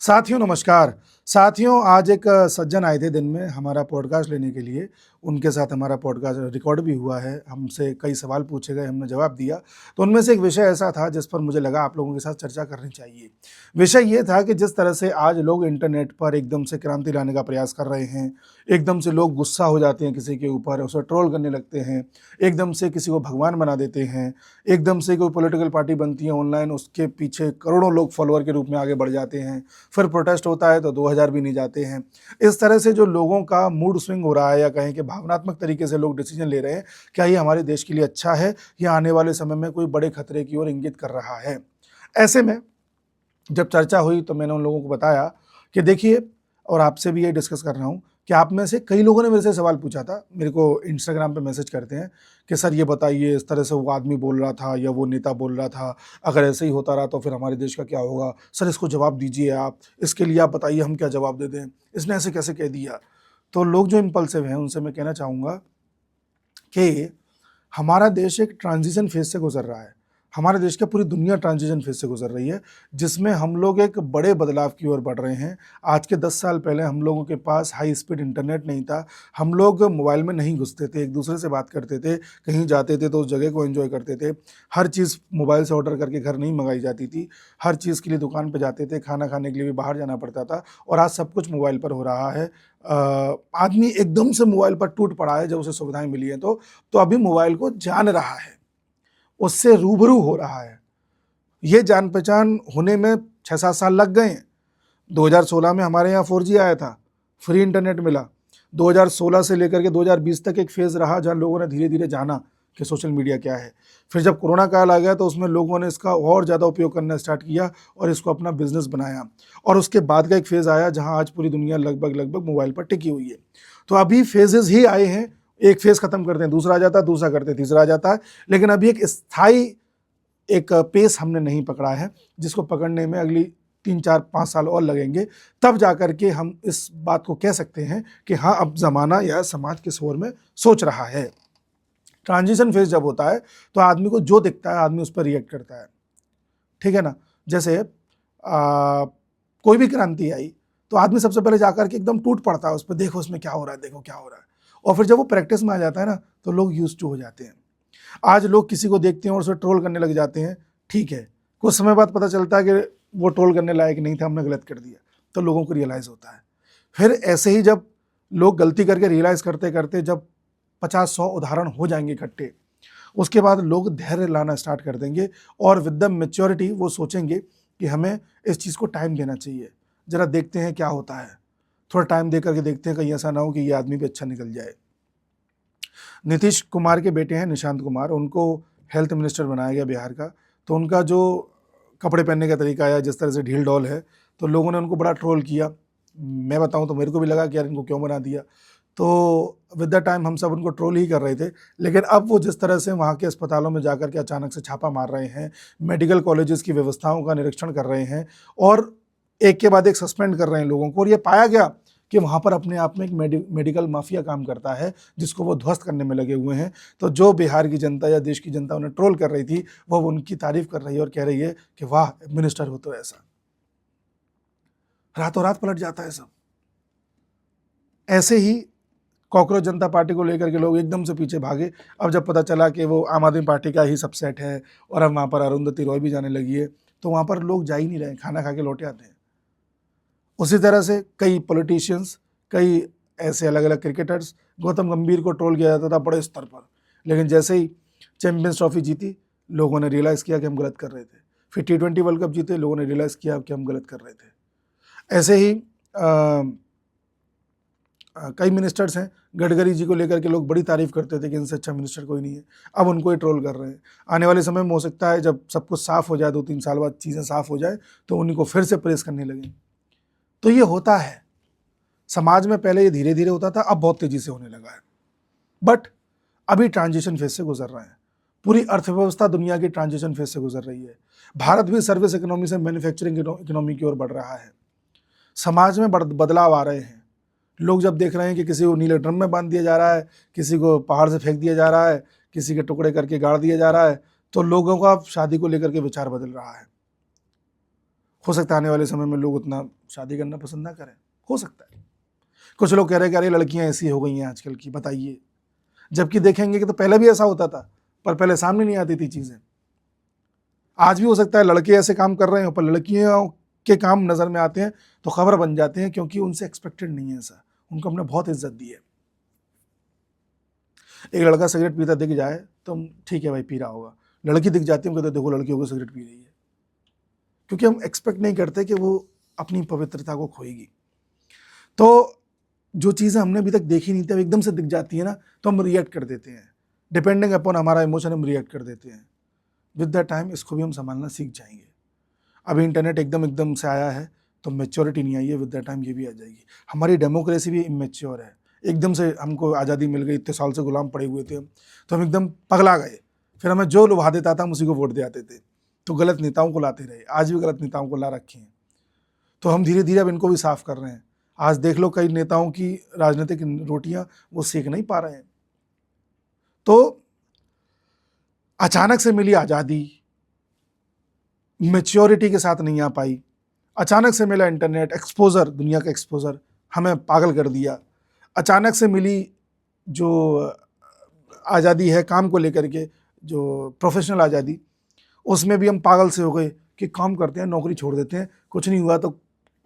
साथियों नमस्कार। साथियों आज एक सज्जन आए थे दिन में हमारा पॉडकास्ट लेने के लिए। उनके साथ हमारा पॉडकास्ट रिकॉर्ड भी हुआ है। हमसे कई सवाल पूछे गए, हमने जवाब दिया। तो उनमें से एक विषय ऐसा था जिस पर मुझे लगा आप लोगों के साथ चर्चा करनी चाहिए। विषय ये था कि जिस तरह से आज लोग इंटरनेट पर एकदम से क्रांति लाने का प्रयास कर रहे हैं, एकदम से लोग गुस्सा हो जाते हैं किसी के ऊपर, उसे ट्रोल करने लगते हैं, एकदम से किसी को भगवान बना देते हैं, एकदम से कोई पॉलिटिकल पार्टी बनती है ऑनलाइन, उसके पीछे करोड़ों लोग फॉलोअर के रूप में आगे बढ़ जाते हैं, फिर प्रोटेस्ट होता है तो 2000 भी नहीं जाते हैं। इस तरह से जो लोगों का मूड स्विंग हो रहा है या कहें कि भावनात्मक तरीके से लोग डिसीजन ले रहे हैं, क्या ये हमारे देश के लिए अच्छा है या आने वाले समय में कोई बड़े खतरे की ओर इंगित कर रहा है। ऐसे में जब चर्चा हुई तो मैंने उन लोगों को बताया कि देखिए, और आपसे भी ये डिस्कस कर रहा हूँ कि आप में से कई लोगों ने मेरे से सवाल पूछा था, मेरे को इंस्टाग्राम पे मैसेज करते हैं कि सर ये बताइए, इस तरह से वो आदमी बोल रहा था या वो नेता बोल रहा था, अगर ऐसे ही होता रहा तो फिर हमारे देश का क्या होगा? सर इसको जवाब दीजिए आप, इसके लिए आप बताइए हम क्या जवाब दे दें, इसने ऐसे कैसे कह दिया? तो लोग जो इम्पल्सिव हैं उनसे मैं कहना चाहूँगा कि हमारा देश एक ट्रांजिशन फेज से गुजर रहा है। हमारे देश की पूरी दुनिया ट्रांजिशन फेज से गुजर रही है, जिसमें हम लोग एक बड़े बदलाव की ओर बढ़ रहे हैं। आज के 10 साल पहले हम लोगों के पास हाई स्पीड इंटरनेट नहीं था। हम लोग मोबाइल में नहीं घुसते थे, एक दूसरे से बात करते थे, कहीं जाते थे तो उस जगह को एंजॉय करते थे। हर चीज़ मोबाइल से ऑर्डर करके घर नहीं मंगाई जाती थी। हर चीज़ के लिए दुकान पे जाते थे, खाना खाने के लिए भी बाहर जाना पड़ता था, और आज सब कुछ मोबाइल पर हो रहा है। आदमी एकदम से मोबाइल पर टूट पड़ा है जब उसे सुविधाएँ मिली हैं तो अभी मोबाइल को जान रहा है, उससे रूबरू हो रहा है। ये जान-पहचान होने में 6-7 साल लग गए हैं। 2016 में हमारे यहाँ 4G आया था, फ्री इंटरनेट मिला। 2016 से लेकर के 2020 तक एक फ़ेज़ रहा जहाँ लोगों ने धीरे-धीरे जाना कि सोशल मीडिया क्या है। फिर जब कोरोना काल आ गया तो उसमें लोगों ने इसका और ज़्यादा उपयोग करना स्टार्ट किया और इसको अपना बिज़नेस बनाया। और उसके बाद का एक फ़ेज़ आया जहाँ आज पूरी दुनिया लगभग मोबाइल पर टिकी हुई है। तो अभी फ़ेज़ेज़ ही आए हैं, एक फ़ेज़ खत्म करते हैं, दूसरा आ जाता है, दूसरा करते हैं, तीसरा आ जाता है। लेकिन अभी एक स्थायी एक पेस हमने नहीं पकड़ा है, जिसको पकड़ने में अगली 3, 4, 5 साल और लगेंगे। तब जाकर के हम इस बात को कह सकते हैं कि हाँ, अब ज़माना या समाज किस ओर में सोच रहा है। ट्रांजिशन फेज़ जब होता है, तो आदमी को जो दिखता है, आदमी उस पर रिएक्ट करता है। ठीक है ना? जैसे कोई भी क्रांति आई, तो आदमी सबसे पहले जाकर के एकदम टूट पड़ता है उस पे, देखो उसमें क्या हो रहा है, देखो क्या हो रहा है। और फिर जब वो प्रैक्टिस में आ जाता है ना, तो लोग यूज़्ड टू हो जाते हैं। आज लोग किसी को देखते हैं और उसे ट्रोल करने लग जाते हैं, ठीक है। कुछ समय बाद पता चलता है कि वो ट्रोल करने लायक नहीं था, हमने गलत कर दिया, तो लोगों को रियलाइज़ होता है। फिर ऐसे ही जब लोग गलती करके रियलाइज़ करते-करते जब 50-100 उदाहरण हो जाएँगे इकट्ठे, उसके बाद लोग धैर्य लाना स्टार्ट कर देंगे और विद द मैच्योरिटी वो सोचेंगे कि हमें इस चीज़ को टाइम देना चाहिए। ज़रा देखते हैं क्या होता है, थोड़ा टाइम दे करके देखते हैं, कहीं ऐसा ना हो कि ये आदमी भी अच्छा निकल जाए। नीतीश कुमार के बेटे हैं निशांत कुमार, उनको हेल्थ मिनिस्टर बनाया गया बिहार का। तो उनका जो कपड़े पहनने का तरीका है, जिस तरह से ढील-ढाल है, तो लोगों ने उनको बड़ा ट्रोल किया। मैं बताऊँ तो मेरे को भी लगा कि यार इनको क्यों बना दिया? तो विद द टाइम हम सब उनको ट्रोल ही कर रहे थे। लेकिन अब वो जिस तरह से वहाँ के अस्पतालों में जाकर के अचानक से छापा मार रहे हैं, मेडिकल कॉलेजेस की व्यवस्थाओं का निरीक्षण कर रहे हैं और एक के बाद एक सस्पेंड कर रहे हैं लोगों को, और ये पाया गया कि वहाँ पर अपने आप में एक मेडिकल माफिया काम करता है, जिसको वो ध्वस्त करने में लगे हुए हैं। तो जो बिहार की जनता या देश की जनता उन्हें ट्रोल कर रही थी, वो उनकी तारीफ कर रही है और कह रही है कि वाह! मिनिस्टर हो तो ऐसा। रातों रात पलट जाता है सब। ऐसे ही कॉकरोच जनता पार्टी को लेकर के लोग एकदम से पीछे भागे। अब जब पता चला कि वो आम आदमी पार्टी का ही सबसेट है और अब वहाँ पर अरुंधति रॉय भी जाने लगी है, तो वहाँ पर लोग जा ही नहीं रहे, खाना खा के लौटे आते हैं। उसी तरह से कई पॉलिटिशियंस, कई ऐसे अलग-अलग क्रिकेटर्स, गौतम गंभीर को ट्रोल किया जाता था बड़े स्तर पर, लेकिन जैसे ही चैंपियंस ट्रॉफी जीती, लोगों ने रियलाइज़ किया कि हम गलत कर रहे थे। फिर टी20 वर्ल्ड कप जीते, लोगों ने रियलाइज़ किया कि हम गलत कर रहे थे। ऐसे ही कई मिनिस्टर्स हैं, गडकरी जी को लेकर के लोग बड़ी तारीफ़ करते थे कि इनसे अच्छा मिनिस्टर कोई नहीं है, अब उनको ही ट्रोल कर रहे हैं। आने वाले समय में हो सकता है जब सब कुछ साफ़ हो जाए, 2-3 साल बाद चीज़ें साफ़ हो जाए, तो उन्हीं को फिर से प्रेज़ करने लगें। तो ये होता है। समाज में पहले ये धीरे-धीरे होता था, अब बहुत तेज़ी से होने लगा है। बट अभी ट्रांजिशन फेज़ से गुज़र रहे हैं। पूरी अर्थव्यवस्था दुनिया की ट्रांजिशन फेज़ से गुज़र रही है। भारत भी सर्विस इकोनॉमी से मैन्युफैक्चरिंग इकोनॉमी की ओर बढ़ रहा है। समाज में बदलाव आ रहे हैं। लोग जब देख रहे हैं कि किसी को नीले ड्रम में बांध दिया जा रहा है, किसी को पहाड़ से फेंक दिया जा रहा है, किसी के टुकड़े करके गाड़ दिया जा रहा है, तो लोगों का अब शादी को लेकर के विचार बदल रहा है। हो सकता है आने वाले समय में लोग उतना शादी करना पसंद ना करें, हो सकता है। कुछ लोग कह रहे हैं कि अरे लड़कियां ऐसी हो गई हैं आजकल की, बताइए। जबकि देखेंगे कि तो पहले भी ऐसा होता था, पर पहले सामने नहीं आती थी चीज़ें। आज भी हो सकता है लड़के ऐसे काम कर रहे हो, पर लड़कियों के काम नज़र में आते हैं तो खबर बन जाते हैं, क्योंकि उनसे एक्सपेक्टेड नहीं है ऐसा, उनको हमने बहुत इज्जत दी है। एक लड़का सिगरेट पीता दिख जाए तो ठीक है भाई, पी रहा होगा। लड़की दिख जाती है, हम कहते देखो लड़की होकर सिगरेट पी रही है, क्योंकि हम एक्सपेक्ट नहीं करते कि वो अपनी पवित्रता को खोएगी। तो जो चीज़ें हमने अभी तक देखी नहीं थी, एकदम से दिख जाती है ना, तो हम रिएक्ट कर देते हैं, डिपेंडिंग अपॉन हमारा इमोशन हम रिएक्ट कर देते हैं। विद द टाइम इसको भी हम संभालना सीख जाएंगे। अभी इंटरनेट एकदम से आया है तो मैच्योरिटी नहीं आई है, विद द टाइम ये भी आ जाएगी। हमारी डेमोक्रेसी भी इमेच्योर है, एकदम से हमको आज़ादी मिल गई, इतने साल से गुलाम पड़े हुए थे तो हम एकदम पगला गए। फिर हमें जो लुभा देता था हम उसी को वोट दे आते थे, तो गलत नेताओं को लाते रहे, आज भी गलत नेताओं को ला रखे हैं। तो हम धीरे धीरे अब इनको भी साफ कर रहे हैं। आज देख लो कई नेताओं की राजनीतिक रोटियां वो सेक नहीं पा रहे हैं। तो अचानक से मिली आज़ादी, मैच्योरिटी के साथ नहीं आ पाई। अचानक से मिला इंटरनेट, एक्सपोजर, दुनिया का एक्सपोजर हमें पागल कर दिया। अचानक से मिली जो आज़ादी है काम को लेकर के, जो प्रोफेशनल आज़ादी, उसमें भी हम पागल से हो गए कि काम करते हैं, नौकरी छोड़ देते हैं, कुछ नहीं हुआ तो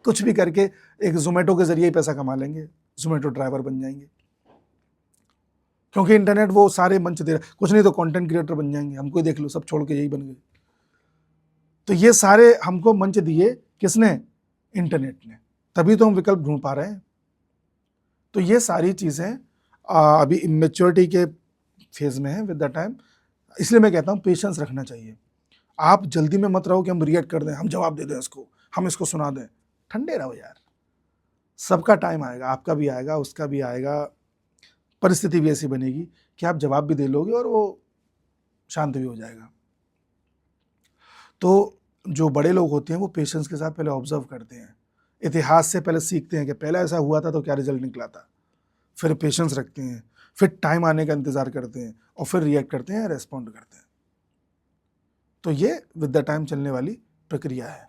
कुछ भी करके एक जोमेटो के जरिए पैसा कमा लेंगे, जोमेटो ड्राइवर बन जाएंगे, क्योंकि इंटरनेट वो सारे मंच दे रहा, कुछ नहीं तो कंटेंट क्रिएटर बन जाएंगे, हमको देख लो सब छोड़ के यही बन गए। तो ये सारे हमको मंच दिए किसने? इंटरनेट ने, तभी तो हम विकल्प ढूंढ पा रहे हैं। तो ये सारी चीज़ें अभी इमेच्योरिटी के फेज में है विद द टाइम। इसलिए मैं कहता हूँ पेशेंस रखना चाहिए। आप जल्दी में मत रहो कि हम रिएक्ट कर दें, हम जवाब दे दें इसको, हम इसको सुना दें। ठंडे रहो यार, सबका टाइम आएगा, आपका भी आएगा, उसका भी आएगा, परिस्थिति भी ऐसी बनेगी कि आप जवाब भी दे लोगे और वो शांत भी हो जाएगा। तो जो बड़े लोग होते हैं वो पेशेंस के साथ पहले ऑब्जर्व करते हैं, इतिहास से पहले सीखते हैं कि पहले ऐसा हुआ था तो क्या रिजल्ट निकला था, फिर पेशेंस रखते हैं, फिर टाइम आने का इंतज़ार करते हैं और फिर रिएक्ट करते हैं, रेस्पॉन्ड करते हैं। तो ये विद द टाइम चलने वाली प्रक्रिया है।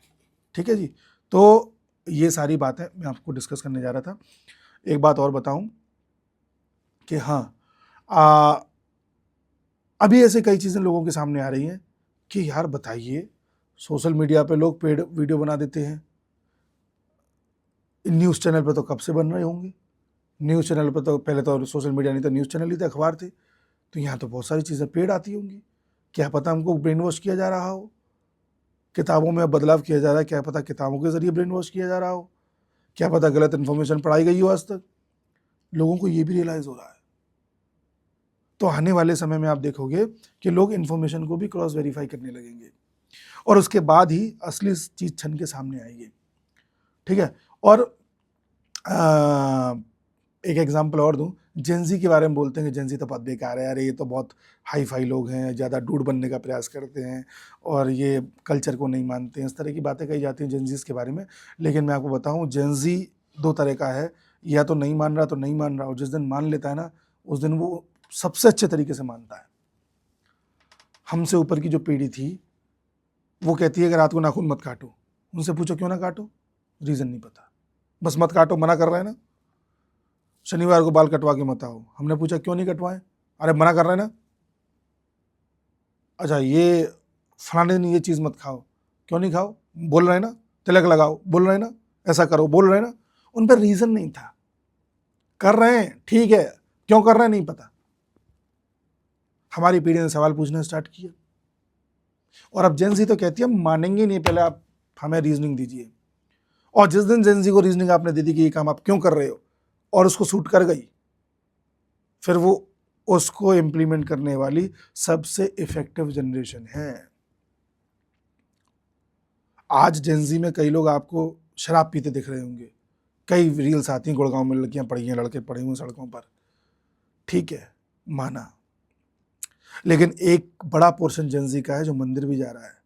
ठीक है जी। तो ये सारी बातें मैं आपको डिस्कस करने जा रहा था। एक बात और बताऊं कि हाँ, अभी ऐसे कई चीज़ें लोगों के सामने आ रही हैं कि यार बताइए, सोशल मीडिया पे लोग पेड वीडियो बना देते हैं, न्यूज़ चैनल पे तो कब से बन रहे होंगे, न्यूज़ चैनल पे तो पहले तो सोशल मीडिया नहीं था, न्यूज़ चैनल ही थे, अखबार थे, तो यहाँ तो बहुत सारी चीज़ें पेड आती होंगी। क्या पता हमको ब्रेन वॉश किया जा रहा हो, किताबों में बदलाव किया जा रहा है, क्या पता किताबों के ज़रिए ब्रेन वॉश किया जा रहा हो, क्या पता गलत इन्फॉर्मेशन पढ़ाई गई हो। आज तक लोगों को ये भी रियलाइज़ हो रहा है। तो आने वाले समय में आप देखोगे कि लोग इन्फॉर्मेशन को भी क्रॉस वेरीफाई करने लगेंगे और उसके बाद ही असली चीज़ छन के सामने आएगी। ठीक है। और एक एग्जांपल और दूं, जेंजी के बारे में बोलते हैं कि जेंजी तो बहुत बेकार है, अरे ये तो बहुत हाई फाई लोग हैं, ज़्यादा डूड बनने का प्रयास करते हैं और ये कल्चर को नहीं मानते हैं, इस तरह की बातें कही जाती हैं जेंजीज़ के बारे में। लेकिन मैं आपको बताऊं, जेंजी दो तरह का है, या तो नहीं मान रहा तो नहीं मान रहा, और जिस दिन मान लेता है ना उस दिन वो सबसे अच्छे तरीके से मानता है। हमसे ऊपर की जो पीढ़ी थी वो कहती है कि रात को नाखून मत काटो, उनसे पूछो क्यों ना काटो, रीज़न नहीं पता, बस मत काटो, मना कर रहे हैं ना। शनिवार को बाल कटवा के मत आओ, हमने पूछा क्यों नहीं कटवाएं, अरे मना कर रहे हैं ना। अच्छा ये फलाने दिन ये चीज़ मत खाओ, क्यों नहीं खाओ, बोल रहे हैं ना, तिलक लगाओ, बोल रहे हैं ना, ऐसा करो, बोल रहे हैं ना। उन पर रीज़न नहीं था, कर रहे हैं ठीक है, क्यों कर रहे हैं नहीं पता। हमारी पीढ़ी ने सवाल पूछना स्टार्ट किया और अब जेंजी तो कहती है हम मानेंगे नहीं, पहले आप हमें रीजनिंग दीजिए। और जिस दिन जेंजी को रीजनिंग आपने दे दी कि ये काम आप क्यों कर रहे हो और उसको सूट कर गई, फिर वो उसको इम्प्लीमेंट करने वाली सबसे इफेक्टिव जनरेशन है। आज जेंजी में कई लोग आपको शराब पीते दिख रहे होंगे, कई रील्स आती हैं, गुड़गांव में लड़कियां पड़ी हैं, लड़के पड़े हुए सड़कों पर, ठीक है माना। लेकिन एक बड़ा पोर्शन जेंजी का है जो मंदिर भी जा रहा है,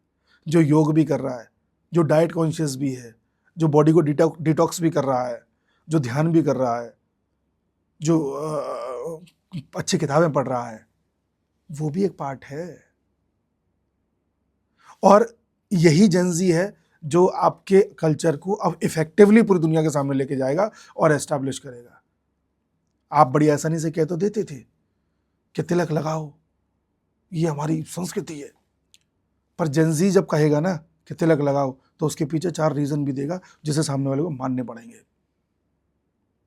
जो योग भी कर रहा है, जो डाइट कॉन्शियस भी है, जो बॉडी को डिटॉक्स भी कर रहा है, जो ध्यान भी कर रहा है, जो अच्छी किताबें पढ़ रहा है, वो भी एक पार्ट है। और यही जेंजी है जो आपके कल्चर को अब इफेक्टिवली पूरी दुनिया के सामने लेके जाएगा और एस्टैब्लिश करेगा। आप बड़ी आसानी से कह तो देते थे कि तिलक लगाओ, ये हमारी संस्कृति है, पर जेनजी जब कहेगा ना कि तिलक लगाओ तो उसके पीछे 4 रीजन भी देगा जिसे सामने वाले को मानने पड़ेंगे।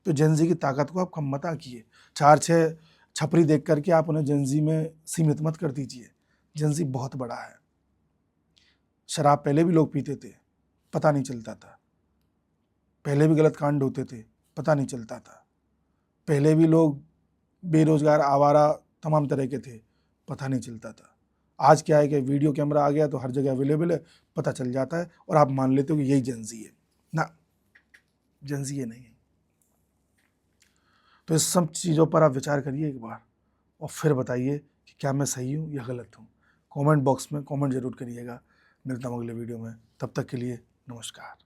तो जेनजी की ताकत को आप कम मत आकिए, 4-6 छपरी देख करके आप उन्हें जेनजी में सीमित मत कर दीजिए। जेनजी बहुत बड़ा है। शराब पहले भी लोग पीते थे, पता नहीं चलता था। पहले भी गलत कांड होते थे, पता नहीं चलता था। पहले भी लोग बेरोजगार, आवारा, तमाम तरह के थे, पता नहीं चलता था। आज क्या है कि वीडियो कैमरा आ गया तो हर जगह अवेलेबल है, पता चल जाता है और आप मान लेते हो कि यही जेनजी है। ना, जेनजी ये नहीं है। तो इस सब चीज़ों पर आप विचार करिए एक बार और फिर बताइए कि क्या मैं सही हूँ या गलत हूँ। कमेंट बॉक्स में कमेंट जरूर करिएगा। मिलता हूँ अगले वीडियो में, तब तक के लिए नमस्कार।